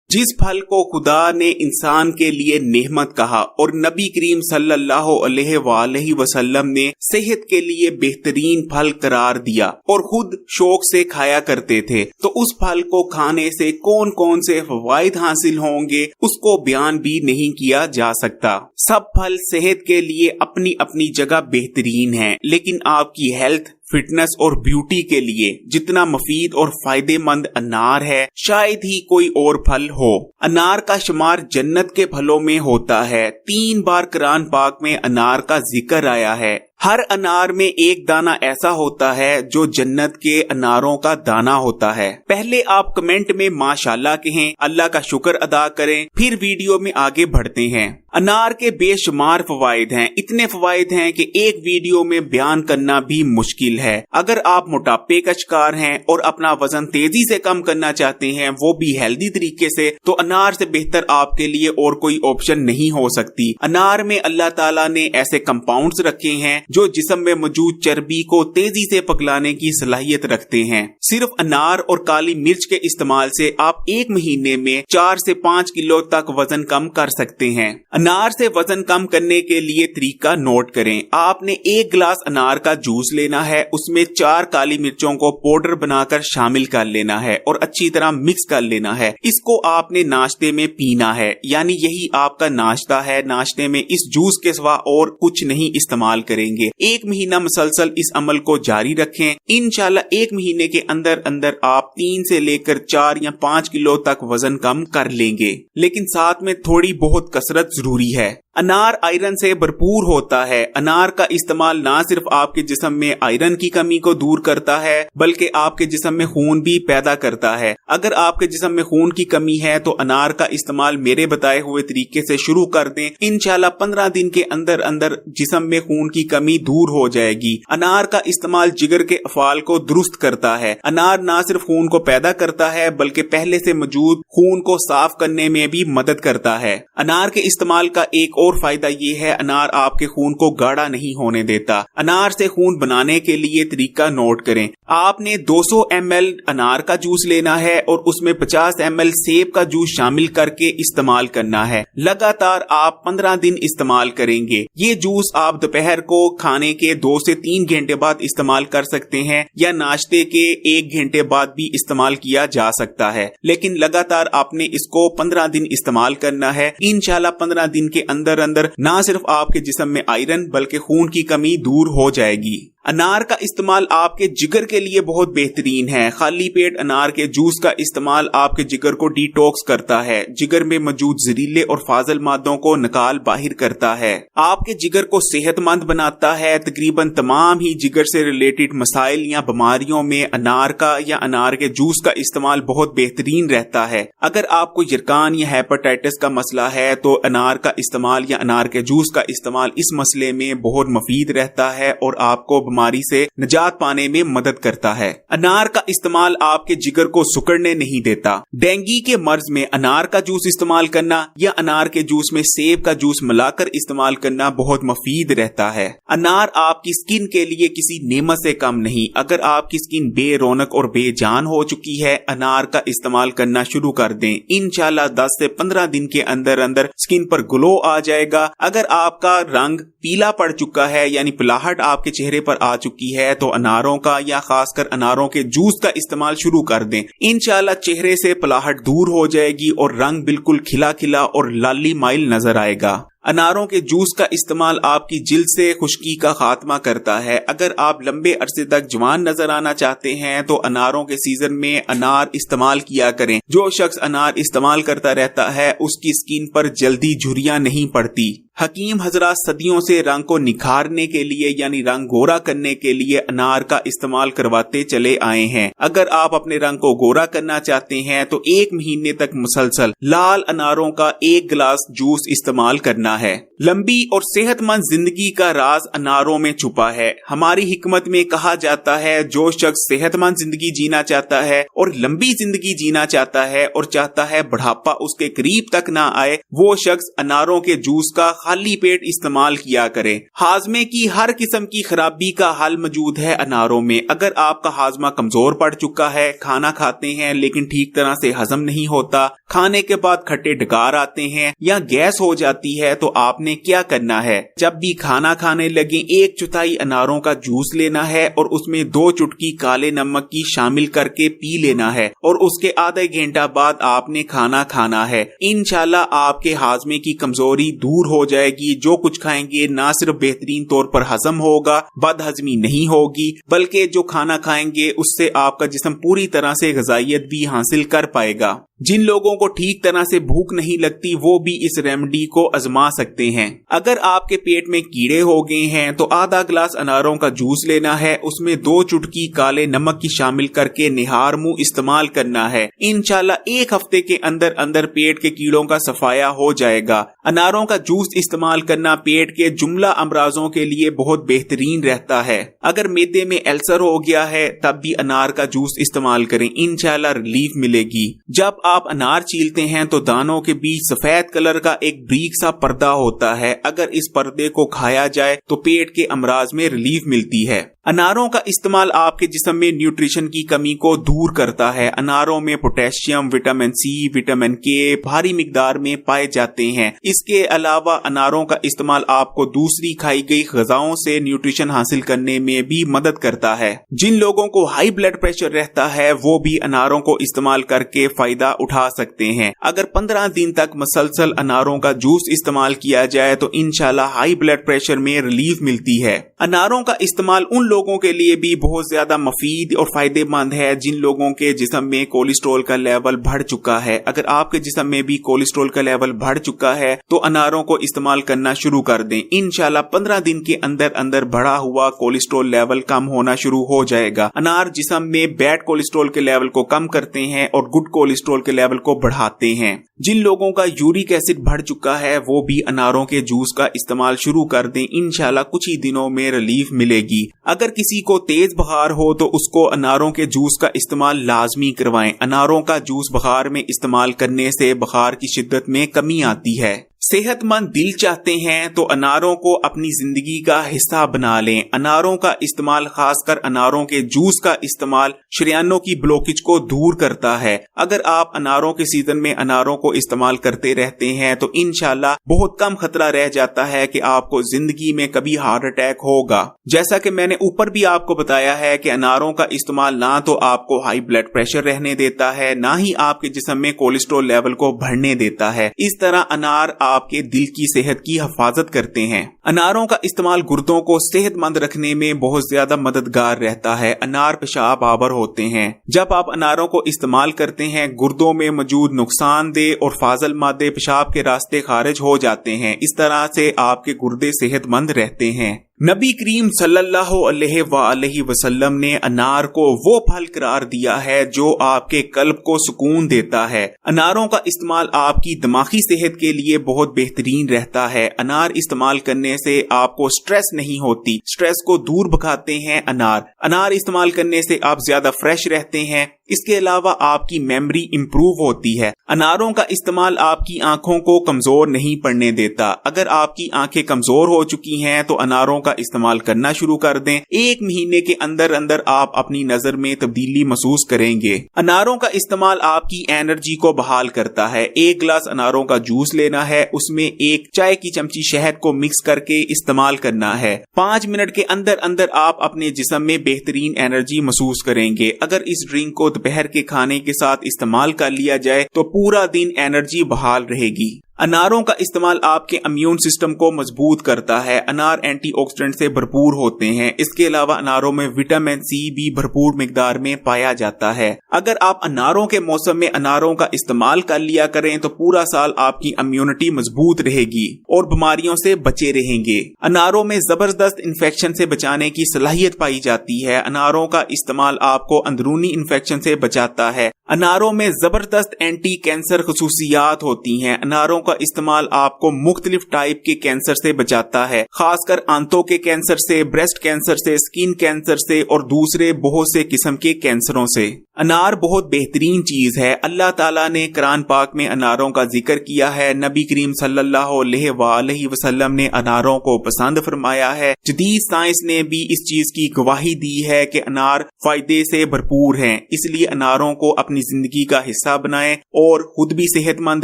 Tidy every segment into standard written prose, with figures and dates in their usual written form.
जिस फल को खुदा ने इंसान के लिए नेमत कहा और नबी करीम सल्लल्लाहु अलैहि वसल्लम ने सेहत के लिए बेहतरीन फल करार दिया और खुद शौक से खाया करते थे, तो उस फल को खाने से कौन कौन से फवाइद हासिल होंगे उसको बयान भी नहीं किया जा सकता। सब फल सेहत के लिए अपनी अपनी जगह बेहतरीन हैं, लेकिन आपकी हेल्थ, फिटनेस और ब्यूटी के लिए जितना मुफीद और फायदेमंद अनार है शायद ही कोई और फल हो। अनार का शुमार जन्नत के फलों में होता है। 3 बार कुरान पाक में अनार का जिक्र आया है। हर अनार में एक दाना ऐसा होता है जो जन्नत के अनारों का दाना होता है। पहले आप कमेंट में माशाल्लाह कहें, अल्लाह का शुक्र अदा करें, फिर वीडियो में आगे बढ़ते हैं। अनार के बेशुमार फवाइद हैं, इतने फवाइद हैं कि एक वीडियो में बयान करना भी मुश्किल है। अगर आप मोटापे का शिकार हैं और अपना वजन तेजी से कम करना चाहते हैं, वो भी हेल्दी तरीके से, तो अनार से बेहतर आपके लिए और कोई ऑप्शन नहीं हो सकती। अनार में अल्लाह ताला ने ऐसे कंपाउंड्स रखे हैं जो जिस्म में मौजूद चर्बी को तेजी से पगलाने की सलाहियत रखते हैं। सिर्फ अनार और काली मिर्च के इस्तेमाल से आप 1 महीने में 4 से 5 किलो तक वजन कम कर सकते हैं। अनार से वजन कम करने के लिए तरीका नोट करें। आपने 1 गिलास अनार का जूस लेना है, उसमें 4 काली मिर्चों को पाउडर बनाकर शामिल कर लेना है और अच्छी तरह मिक्स कर लेना है। इसको आपने नाश्ते में पीना है, यानी यही आपका नाश्ता है। नाश्ते में इस जूस के सिवा और कुछ नहीं इस्तेमाल करेंगे। 1 महीना मुसलसल इस अमल को जारी रखें। इंशाल्लाह 1 महीने के अंदर अंदर आप 3 से लेकर 4 या 5 किलो तक वजन कम कर लेंगे, लेकिन साथ में थोड़ी बहुत कसरत जरूरी है। अनार आयरन से भरपूर होता है। अनार का इस्तेमाल ना सिर्फ आपके जिस्म में आयरन की कमी को दूर करता है, बल्कि आपके जिस्म में खून भी पैदा करता है। अगर आपके जिस्म में खून की कमी है तो अनार का इस्तेमाल मेरे बताए हुए तरीके से शुरू कर दें। इंशाल्लाह 15 दिन के अंदर अंदर जिस्म में खून की कमी दूर हो जाएगी। अनार का इस्तेमाल जिगर के अफाल को दुरुस्त करता है। अनार ना सिर्फ खून को पैदा करता है, बल्कि पहले से मौजूद खून को साफ करने में भी मदद करता है। अनार के इस्तेमाल का एक और फायदा ये है, अनार आपके खून को गाढ़ा नहीं होने देता। अनार से खून बनाने के लिए तरीका नोट करें। आपने 200 ml अनार का जूस लेना है और उसमें 50 ml सेब का जूस शामिल करके इस्तेमाल करना है। लगातार आप 15 दिन इस्तेमाल करेंगे। ये जूस आप दोपहर को खाने के 2 से 3 घंटे बाद इस्तेमाल कर सकते हैं या नाश्ते के 1 घंटे बाद भी इस्तेमाल किया जा सकता है, लेकिन लगातार आपने इसको 15 दिन इस्तेमाल करना है। इंशाल्लाह 15 दिन के अंदर अंदर ना सिर्फ आपके जिस्म में आयरन बल्कि खून की कमी दूर हो जाएगी। अनार का इस्तेमाल आपके जिगर के लिए बहुत बेहतरीन है। खाली पेट अनार के जूस का इस्तेमाल आपके जिगर को डिटॉक्स करता है, जिगर में मौजूद जहरीले और फाजल मादों को निकाल बाहर करता है, आपके जिगर को सेहतमंद बनाता है। तकरीबन तमाम ही जिगर से रिलेटेड मसाइल या बीमारियों में अनार का या अनार के जूस का इस्तेमाल बहुत बेहतरीन रहता है। अगर आपको यरकान या हेपेटाइटिस का मसला है तो अनार का इस्तेमाल या अनार के जूस का इस्तेमाल इस मसले में बहुत मुफीद रहता है और आपको बीमारी से निजात पाने में मदद करता है। अनार का इस्तेमाल आपके जिगर को सुकड़ने नहीं देता। डेंगू के मर्ज में अनार का जूस इस्तेमाल करना या अनार के जूस में सेब का जूस मिलाकर इस्तेमाल करना बहुत मुफीद रहता है। अनार आपकी स्किन के लिए किसी नेमत से कम नहीं। अगर आपकी स्किन बेरौनक और बेजान हो चुकी है, अनार का इस्तेमाल करना शुरू कर दें। इंशाल्लाह 10 से 15 दिन के अंदर अंदर स्किन पर ग्लो आ जाएगा। अगर आपका रंग पीला पड़ चुका है यानी पिलाहट आपके चेहरे पर आ चुकी है तो अनारों का या खासकर अनारों के जूस का इस्तेमाल शुरू कर दें। इंशाल्लाह चेहरे से पिलाहट दूर हो जाएगी और रंग बिल्कुल खिला खिला और लाली माइल नजर आएगा। अनारों के जूस का इस्तेमाल आपकी जिल्द से खुश्की का खात्मा करता है। अगर आप लंबे अरसे तक जवान नजर आना चाहते हैं तो अनारों के सीजन में अनार इस्तेमाल किया करें। जो शख्स अनार इस्तेमाल करता रहता है उसकी स्किन पर जल्दी झुर्रियां नहीं पड़ती। हकीम हजरात सदियों से रंग को निखारने के लिए यानी रंग गोरा करने के लिए अनार का इस्तेमाल करवाते चले आए हैं। अगर आप अपने रंग को गोरा करना चाहते हैं तो 1 महीने तक मुसलसल लाल अनारों का 1 गिलास जूस इस्तेमाल करना है। लंबी और सेहतमंद जिंदगी का राज अनारों में छुपा है। हमारी हिकमत में कहा जाता है, जो शख्स सेहतमंद जिंदगी जीना चाहता है और लंबी जिंदगी जीना चाहता है और चाहता है बुढ़ापा उसके करीब तक ना आए, वो शख्स अनारों के जूस का खाली पेट इस्तेमाल किया करें। हाजमे की हर किस्म की खराबी का हल मौजूद है अनारों में। अगर आपका हाजमा कमजोर पड़ चुका है, खाना खाते हैं लेकिन ठीक तरह से हजम नहीं होता, खाने के बाद खट्टे डकार आते हैं या गैस हो जाती है, तो आपने क्या करना है? जब भी खाना खाने लगे 1/4 अनारों का जूस लेना है और उसमें 2 चुटकी काले नमक की शामिल करके पी लेना है और उसके आधे घंटा बाद आपने खाना खाना है। इंशाल्लाह आपके हाजमे की कमजोरी दूर हो जाएगी। जो कुछ खाएंगे ना सिर्फ बेहतरीन तौर पर हजम होगा, बदहजमी नहीं होगी, बल्कि जो खाना खाएंगे उससे आपका जिस्म पूरी तरह से ग़िज़ाइयत भी हासिल कर पाएगा। जिन लोगों को ठीक तरह से भूख नहीं लगती वो भी इस रेमेडी को आजमा सकते हैं। अगर आपके पेट में कीड़े हो गए हैं तो आधा गिलास अनारों का जूस लेना है, उसमें 2 चुटकी काले नमक की शामिल करके निहार मुंह इस्तेमाल करना है। इंशाल्लाह 1 हफ्ते के अंदर अंदर पेट के कीड़ों का सफाया हो जाएगा। अनारों का जूस इस्तेमाल करना पेट के जुमला अमराजों के लिए बहुत बेहतरीन रहता है। अगर मैदे में अल्सर हो गया है तब भी अनार का जूस इस्तेमाल करें, इंशाल्लाह रिलीफ मिलेगी। जब आप अनार छीलते हैं तो दानों के बीच सफेद कलर का एक ब्रीक सा पर्दा होता है। अगर इस पर्दे को खाया जाए तो पेट के अमराज में रिलीफ मिलती है। अनारों का इस्तेमाल आपके जिस्म में न्यूट्रिशन की कमी को दूर करता है। अनारों में पोटेशियम, विटामिन सी, विटामिन के भारी मिकदार में पाए जाते हैं। इसके अलावा अनारों का इस्तेमाल आपको दूसरी खाई गई ग़िज़ाओं से न्यूट्रिशन हासिल करने में भी मदद करता है। जिन लोगों को हाई ब्लड प्रेशर रहता है वो भी अनारों को इस्तेमाल करके फायदा उठा सकते हैं। अगर 15 दिन तक मसलसल अनारों का जूस इस्तेमाल किया जाए तो इंशाल्लाह हाई ब्लड प्रेशर में रिलीफ मिलती है। अनारों का इस्तेमाल उन लोगों के लिए भी बहुत ज्यादा मुफीद और फायदेमंद है जिन लोगों के जिस्म में कोलेस्ट्रॉल का लेवल बढ़ चुका है। अगर आपके जिस्म में भी कोलेस्ट्रॉल का लेवल बढ़ चुका है तो अनारों को इस्तेमाल करना शुरू कर दें। इंशाल्लाह 15 दिन के अंदर अंदर बढ़ा हुआ कोलेस्ट्रॉल लेवल कम होना शुरू हो जाएगा। अनार जिस्म में बैड कोलेस्ट्रॉल के लेवल को कम करते हैं और गुड कोलेस्ट्रॉल के लेवल को बढ़ाते हैं। जिन लोगों का यूरिक एसिड बढ़ चुका है वो भी अनारों के जूस का इस्तेमाल शुरू कर दें, इंशाल्लाह कुछ ही दिनों में रिलीफ मिलेगी। अगर किसी को तेज बुखार हो तो उसको अनारों के जूस का इस्तेमाल लाजमी करवाएं। अनारों का जूस बुखार में इस्तेमाल करने से बुखार की शिद्दत में कमी आती है। सेहतमंद दिल चाहते हैं तो अनारों को अपनी जिंदगी का हिस्सा बना लें। अनारों का इस्तेमाल, खासकर अनारों के जूस का इस्तेमाल शरीयानों की ब्लॉकेज को दूर करता है। अगर आप अनारों के सीजन में अनारों को इस्तेमाल करते रहते हैं तो इंशाल्लाह बहुत कम खतरा रह जाता है कि आपको जिंदगी में कभी हार्ट अटैक होगा। जैसा कि मैंने ऊपर भी आपको बताया है कि अनारों का इस्तेमाल ना तो आपको हाई ब्लड प्रेशर रहने देता है, ना ही आपके जिस्म में कोलेस्ट्रॉल लेवल को बढ़ने देता है। इस तरह अनार आपके दिल की सेहत की हिफाजत करते हैं। अनारों का इस्तेमाल गुर्दों को सेहतमंद रखने में बहुत ज्यादा मददगार रहता है। अनार पेशाब आवर होते हैं। जब आप अनारों को इस्तेमाल करते हैं गुर्दों में मौजूद नुकसानदेह और फाजल मादे पेशाब के रास्ते खारिज हो जाते हैं। इस तरह से आपके गुर्दे सेहतमंद रहते हैं। नबी करीम सल्लल्लाहु अलैहि वसल्लम ने अनार को वो फल करार दिया है जो आपके कल्ब को सुकून देता है। अनारों का इस्तेमाल आपकी दिमागी सेहत के लिए बहुत बेहतरीन रहता है। अनार इस्तेमाल करने से आपको स्ट्रेस नहीं होती, स्ट्रेस को दूर भगाते हैं अनार इस्तेमाल करने से आप ज्यादा फ्रेश रहते हैं। इसके अलावा आपकी मेमोरी इंप्रूव होती है। अनारों का इस्तेमाल आपकी आंखों को कमजोर नहीं पड़ने देता। अगर आपकी आंखें कमजोर हो चुकी हैं तो अनारों का इस्तेमाल करना शुरू कर दें। 1 महीने के अंदर अंदर आप अपनी नजर में तब्दीली महसूस करेंगे। अनारों का इस्तेमाल आपकी एनर्जी को बहाल करता है। 1 गिलास अनारों का जूस लेना है, उसमें 1 चाय की चमची शहद को मिक्स करके इस्तेमाल करना है। 5 मिनट के अंदर अंदर आप अपने जिस्म में बेहतरीन एनर्जी महसूस करेंगे। अगर इस ड्रिंक को दोपहर के खाने के साथ इस्तेमाल कर लिया जाए तो पूरा दिन एनर्जी बहाल रहेगी। अनारों का इस्तेमाल आपके इम्यून सिस्टम को मजबूत करता है। अनार एंटीऑक्सीडेंट से भरपूर होते हैं। इसके अलावा अनारों में विटामिन सी भी भरपूर मिकदार में पाया जाता है। अगर आप अनारों के मौसम में अनारों का इस्तेमाल कर लिया करें तो पूरा साल आपकी इम्यूनिटी मजबूत रहेगी और बीमारियों से बचे रहेंगे। अनारों में जबरदस्त इन्फेक्शन से बचाने की सलाहियत पाई जाती है। अनारों का इस्तेमाल आपको अंदरूनी इन्फेक्शन से बचाता है। अनारों में जबरदस्त एंटी कैंसर खसूसियात होती हैं। अनारों का इस्तेमाल आपको मुख्तलिफ टाइप के कैंसर से बचाता है, खासकर आंतों के कैंसर से, ब्रेस्ट कैंसर से, स्किन कैंसर से और दूसरे बहुत से किस्म के कैंसरों से। انار بہت بہترین چیز ہے۔ اللہ تعالیٰ نے قرآن پاک میں اناروں کا ذکر کیا ہے، نبی کریم صلی اللہ علیہ وآلہ وسلم نے اناروں کو پسند فرمایا ہے۔ جدید سائنس نے بھی اس چیز کی گواہی دی ہے کہ انار فائدے سے بھرپور ہیں، اس لیے اناروں کو اپنی زندگی کا حصہ بنائیں اور خود بھی صحت مند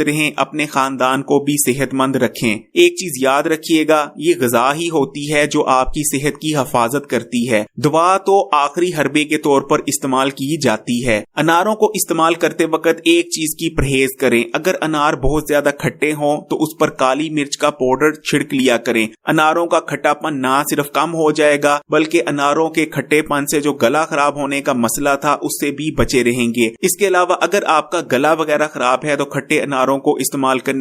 رہیں، اپنے خاندان کو بھی صحت مند رکھیں۔ ایک چیز یاد رکھیے گا، یہ غذا ہی ہوتی ہے جو آپ کی صحت کی حفاظت کرتی ہے، دوا تو آخری حربے کے طور پر استعمال کی جاتی ہے۔ اناروں کو استعمال کرتے وقت ایک چیز کی پرہیز کریں، اگر انار بہت زیادہ کھٹے ہوں تو اس پر کالی مرچ کا پاؤڈر چھڑک لیا کریں۔ اناروں کا کھٹا پن نہ صرف کم ہو جائے گا بلکہ اناروں کے کھٹے پن سے جو گلا خراب ہونے کا مسئلہ تھا اس سے بھی بچے رہیں گے۔ اس کے علاوہ اگر آپ کا گلا وغیرہ خراب ہے تو کھٹے اناروں کو استعمال کرنے